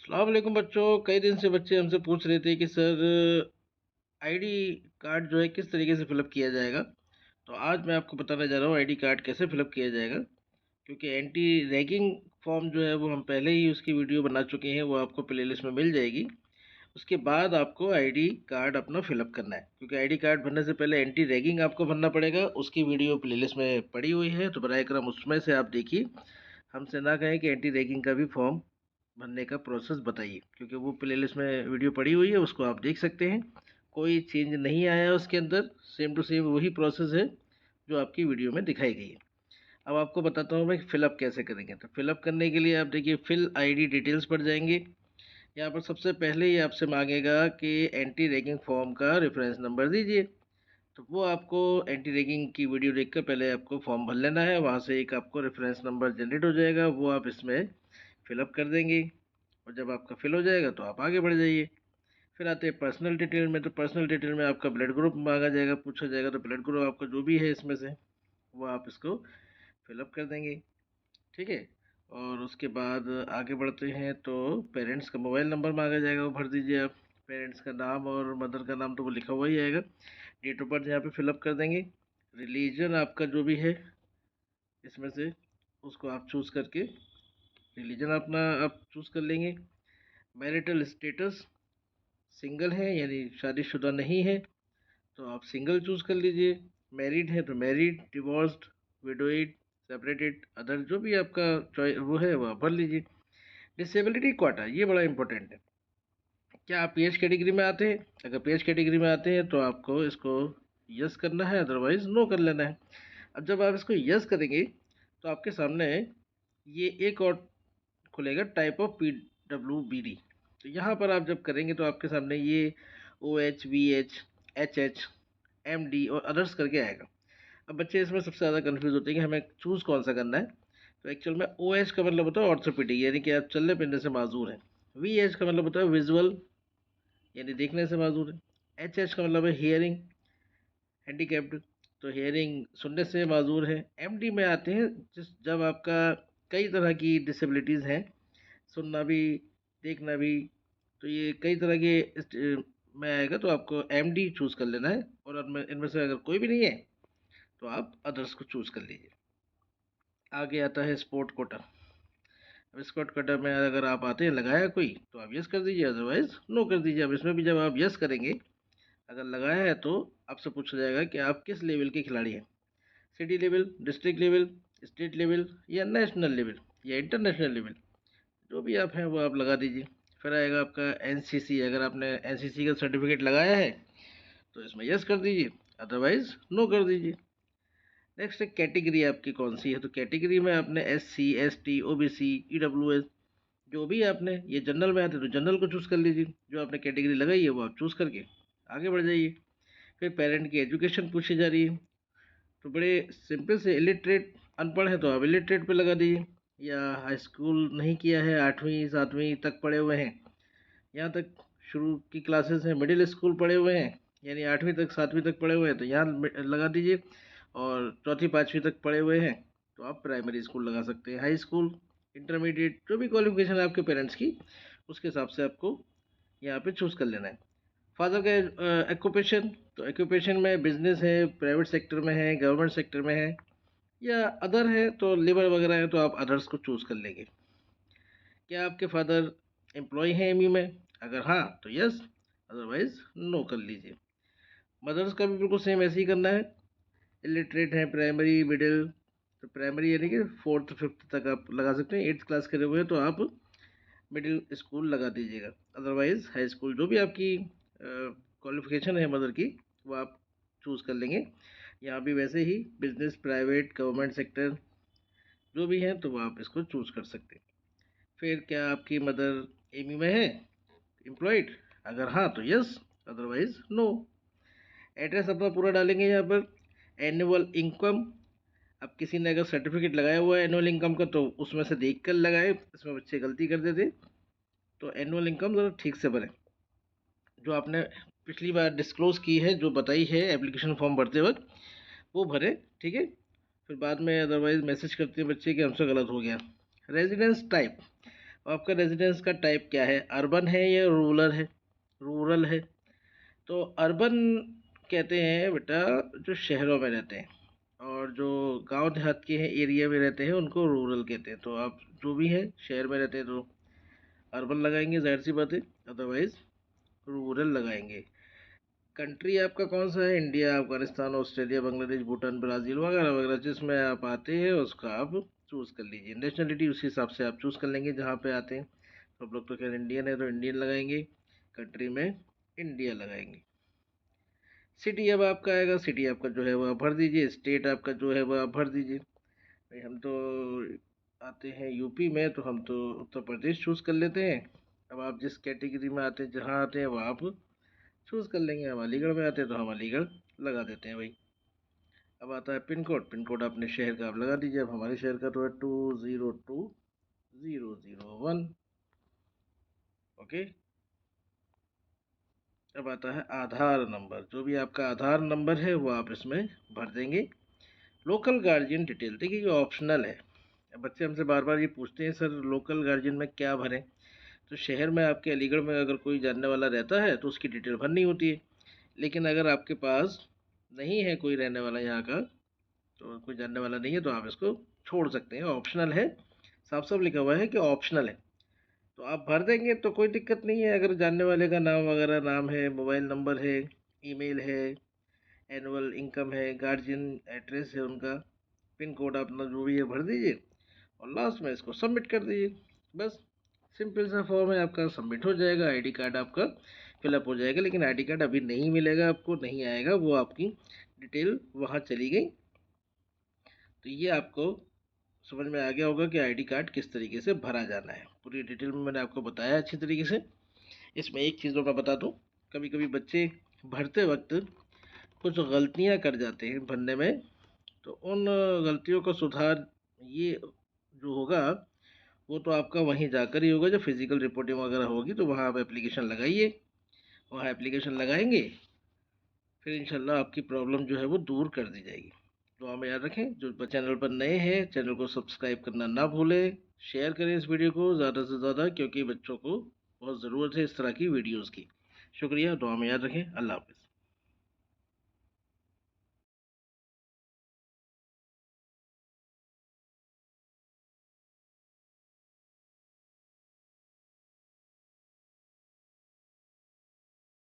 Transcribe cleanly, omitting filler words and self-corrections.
अस्सलाम वालेकुम बच्चों। कई दिन से बच्चे हमसे पूछ रहे थे कि सर आईडी कार्ड जो है किस तरीके से फिलअप किया जाएगा। तो आज मैं आपको बताने जा रहा हूँ आईडी कार्ड कैसे फिलअप किया जाएगा। क्योंकि एंटी रैगिंग फॉर्म जो है वो हम पहले ही उसकी वीडियो बना चुके हैं, वो आपको प्लेलिस्ट में मिल जाएगी। उसके बाद आपको आईडी कार्ड अपना फिलअप करना है, क्योंकि आईडी कार्ड भरने से पहले एंटी रैगिंग आपको भरना पड़ेगा। उसकी वीडियो प्लेलिस्ट में पड़ी हुई है, तो बराए करम उसमें से आप देखिए। हमसे ना कहें कि एंटी रैगिंग का भी फॉर्म भरने का प्रोसेस बताइए, क्योंकि वो प्लेलिस्ट में वीडियो पड़ी हुई है, उसको आप देख सकते हैं। कोई चेंज नहीं आया उसके अंदर, सेम टू सेम वही प्रोसेस है जो आपकी वीडियो में दिखाई गई है। अब आपको बताता हूँ मैं फिलअप कैसे करेंगे। तो फिलअप करने के लिए आप देखिए फिल आईडी डिटेल्स पर जाएंगे। यहाँ पर सबसे पहले ही आपसे मांगेगा कि एंटी रैगिंग फॉर्म का रेफरेंस नंबर दीजिए। तो वो आपको एंटी रैगिंग की वीडियो देखकर पहले आपको फॉर्म भर लेना है, वहाँ से एक आपको रेफरेंस नंबर जनरेट हो जाएगा, वो आप इसमें फिलअप कर देंगे। और जब आपका फिल हो जाएगा तो आप आगे बढ़ जाइए। फिर आते हैं पर्सनल डिटेल में। तो पर्सनल डिटेल में आपका ब्लड ग्रुप मांगा जाएगा, पूछा जाएगा। तो ब्लड ग्रुप आपका जो भी है इसमें से वो आप इसको फिलअप कर देंगे, ठीक है। और उसके बाद आगे बढ़ते हैं तो पेरेंट्स का मोबाइल नंबर मांगा जाएगा, वो भर दीजिए आप। पेरेंट्स का नाम और मदर का नाम तो वो लिखा हुआ ही आएगा। डेट ऑफ बर्थ यहाँ पे फिलअप कर देंगे। रिलीजन आपका जो भी है इसमें से उसको आप चूज़ करके रिलीजन अपना आप चूज़ कर लेंगे। मैरिटल स्टेटस सिंगल है यानी शादीशुदा नहीं है, तो आप सिंगल चूज़ कर लीजिए। मैरिड है तो मैरिड, डिवोर्स्ड, विडोइड, सेपरेटेड, अदर जो भी आपका चॉइस वो है वो आप भर लीजिए। डिसेबिलिटी क्वाटा ये बड़ा इंपॉर्टेंट है। क्या आप पीएच कैटेगरी में आते हैं? अगर पीएच कैटेगरी में आते हैं तो आपको इसको यस करना है, अदरवाइज नो कर लेना है। अब जब आप इसको यस करेंगे तो आपके सामने ये एक और खुलेगा, टाइप ऑफ PWBD। तो यहाँ पर आप जब करेंगे तो आपके सामने ये OH, VH, HH, MD और अदर्स करके आएगा। अब बच्चे इसमें सबसे ज़्यादा कंफ्यूज होते हैं कि हमें चूज़ कौन सा करना है। तो एक्चुअल में OH का मतलब होता है ऑर्थोपेडिक, यानी कि आप चलने फिरने से माजूर हैं। VH का मतलब होता है विजुअल, यानी देखने से माजूर है। HH का मतलब है हियरिंग हैंडीकैप्ड, तो हियरिंग सुनने से माजूर है। MD में आते हैं जब आपका कई तरह की डिसेबिलिटीज़ हैं, सुनना भी, देखना भी। तो ये कई तरह के में आएगा, तो आपको MD चूज़ कर लेना है। और इनमें इनमें से अगर कोई भी नहीं है तो आप अदर्स को चूज़ कर लीजिए। आगे आता है स्पोर्ट कोटा। अब स्पोर्ट कोटा में अगर आप आते हैं लगाया कोई तो आप यस कर दीजिए, अदरवाइज नो कर दीजिए। अब इसमें भी जब आप यस करेंगे, अगर लगाया है तो आपसे पूछा जाएगा कि आप किस लेवल के खिलाड़ी हैं। City level, district level, state level या नेशनल लेवल या इंटरनेशनल लेवल, जो भी आप हैं वो आप लगा दीजिए। फिर आएगा आपका NCC। अगर आपने NCC का सर्टिफिकेट लगाया है तो इसमें यस कर दीजिए, अदरवाइज नो कर दीजिए। नेक्स्ट है कैटेगरी आपकी कौन सी है। तो कैटेगरी में आपने SC, ST, OBC, EWS जो भी आपने, ये जनरल में आते हैं तो जनरल को चूज़ कर लीजिए। जो आपने कैटेगरी लगाई है वो आप चूज़ करके आगे बढ़ जाइए। फिर पेरेंट की एजुकेशन पूछी जा रही है। तो बड़े सिंपल से, इलिटरेट अनपढ़ है तो आप इलिटरेट पे लगा दीजिए। या हाई स्कूल नहीं किया है, 8वीं 7वीं तक पढ़े हुए हैं, यहाँ तक शुरू की क्लासेस हैं। मिडिल स्कूल पढ़े हुए हैं यानी 8वीं तक 7वीं तक पढ़े हुए हैं तो यहाँ लगा दीजिए। और चौथी 5वीं तक पढ़े हुए हैं तो आप प्राइमरी स्कूल लगा सकते हैं। हाई स्कूल, इंटरमीडिएट, जो भी क्वालिफिकेशन है आपके पेरेंट्स की, उसके हिसाब से आपको यहाँ पे चूज़ कर लेना है। फादर का एक्यूपेशन, तो एक्यूपेशन में बिजनेस है, प्राइवेट सेक्टर में है, गवर्नमेंट सेक्टर में है, या अदर है तो लेबर वगैरह है तो आप अदर्स को चूज़ कर लेंगे। क्या आपके फादर एम्प्लॉय हैं MU में? अगर हाँ तो यस, अदरवाइज नो कर लीजिए। मदर्स का भी बिल्कुल सेम ऐसे ही करना है। इलिटरेट है, प्राइमरी मिडिल, तो प्राइमरी यानी कि 4th 5th तक आप लगा सकते हैं। 8th क्लास करे हुए हैं तो आप मिडिल स्कूल लगा दीजिएगा, अदरवाइज हाई स्कूल जो भी आपकी क्वालिफिकेशन है मदर की वो आप चूज़ कर लेंगे। यहाँ भी वैसे ही बिजनेस, प्राइवेट, गवर्नमेंट सेक्टर जो भी हैं तो वो आप इसको चूज़ कर सकते हैं। फिर क्या आपकी मदर MU में है, एम्प्लॉयड? अगर हाँ तो यस, अदरवाइज नो। एड्रेस अपना पूरा डालेंगे यहाँ पर। एनुअल इनकम, अब किसी ने अगर सर्टिफिकेट लगाया हुआ है एनुअल इनकम का तो उसमें से देख कर लगाए, इसमें बच्चे गलती कर देते। तो एनुअल इनकम ज़रा ठीक से भरें, जो आपने पिछली बार डिस्क्लोज़ की है, जो बताई है एप्लीकेशन फॉर्म भरते वक्त, वो भरें, ठीक है। फिर बाद में अदरवाइज मैसेज करते हैं बच्चे कि हमसे गलत हो गया। रेजिडेंस टाइप, आपका रेजिडेंस का टाइप क्या है, अर्बन है या रूरल है। तो अर्बन कहते हैं बेटा जो शहरों में रहते हैं, और जो गांव देहात के हैं एरिया में रहते हैं उनको रूरल कहते हैं। तो आप जो भी है शहर में रहते हैं तो अर्बन लगाएंगे, जाहिर सी बात है, अदरवाइज रूरल लगाएंगे। कंट्री आपका कौन सा है, India, Afghanistan, Australia, Bangladesh, Bhutan, Brazil वगैरह वगैरह, जिसमें आप आते हैं उसका आप चूज़ कर लीजिए। नेशनलिटी उसी हिसाब से आप चूज़ कर लेंगे जहाँ पे आते हैं। तो आप लोग तो खैर इंडियन है तो इंडियन लगाएंगे, कंट्री में इंडिया लगाएंगे। सिटी अब आपका आएगा, सिटी आपका जो है वो आप भर दीजिए, स्टेट आपका जो है वो आप भर दीजिए। भाई हम तो आते हैं यूपी में, तो हम तो उत्तर प्रदेश चूज़ कर लेते हैं। अब आप जिस कैटेगरी में आते हैं, जहाँ आते हैं वहाँ आप चूज़ कर लेंगे। हम अलीगढ़ में आते हैं तो हम अलीगढ़ लगा देते हैं भाई। अब आता है पिन कोड, पिन कोड अपने शहर का आप लगा दीजिए। अब हमारे शहर का तो है 202001। ओके। अब आता है आधार नंबर, जो भी आपका आधार नंबर है वो आप इसमें भर देंगे। लोकल गार्जियन डिटेल, देखिए ये ऑप्शनल है। अब बच्चे हमसे बार बार ये पूछते हैं सर लोकल गार्जियन में क्या भरें। तो शहर में आपके अलीगढ़ में अगर कोई जानने वाला रहता है तो उसकी डिटेल भरनी होती है। लेकिन अगर आपके पास नहीं है कोई रहने वाला यहाँ का, तो कोई जानने वाला नहीं है, तो आप इसको छोड़ सकते हैं, ऑप्शनल है। साफ साफ लिखा हुआ है कि ऑप्शनल है, तो आप भर देंगे तो कोई दिक्कत नहीं है। अगर जानने वाले का नाम वगैरह, नाम है, मोबाइल नंबर है, ईमेल है, एनुअल इनकम है, गार्जियन एड्रेस है उनका, पिन कोड अपना जो भी है भर दीजिए और लास्ट में इसको सबमिट कर दीजिए। बस सिंपल सा फॉर्म है आपका, सबमिट हो जाएगा, आईडी कार्ड आपका फिलअप हो जाएगा। लेकिन आईडी कार्ड अभी नहीं मिलेगा आपको, नहीं आएगा, वो आपकी डिटेल वहाँ चली गई। तो ये आपको समझ में आ गया होगा कि आईडी कार्ड किस तरीके से भरा जाना है। पूरी डिटेल में मैंने आपको बताया अच्छी तरीके से। इसमें एक चीज़ और मैं बता दूं, कभी कभी बच्चे भरते वक्त कुछ गलतियां कर जाते हैं भरने में। तो उन गलतियों का सुधार ये जो होगा वो तो आपका वहीं जाकर ही होगा, जब फिजिकल रिपोर्टिंग वगैरह होगी तो वहाँ आप एप्लीकेशन लगाइए। वहाँ एप्लीकेशन लगाएंगे फिर इंशाल्लाह आपकी प्रॉब्लम जो है वो दूर कर दी जाएगी। तो आप याद रखें, जो चैनल पर नए हैं चैनल को सब्सक्राइब करना ना भूलें, शेयर करें इस वीडियो को ज़्यादा से ज़्यादा, क्योंकि बच्चों को बहुत ज़रूरत है इस तरह की वीडियोज़ की। शुक्रिया, दुआ में याद रखें। अल्लाह हाफ़िज़।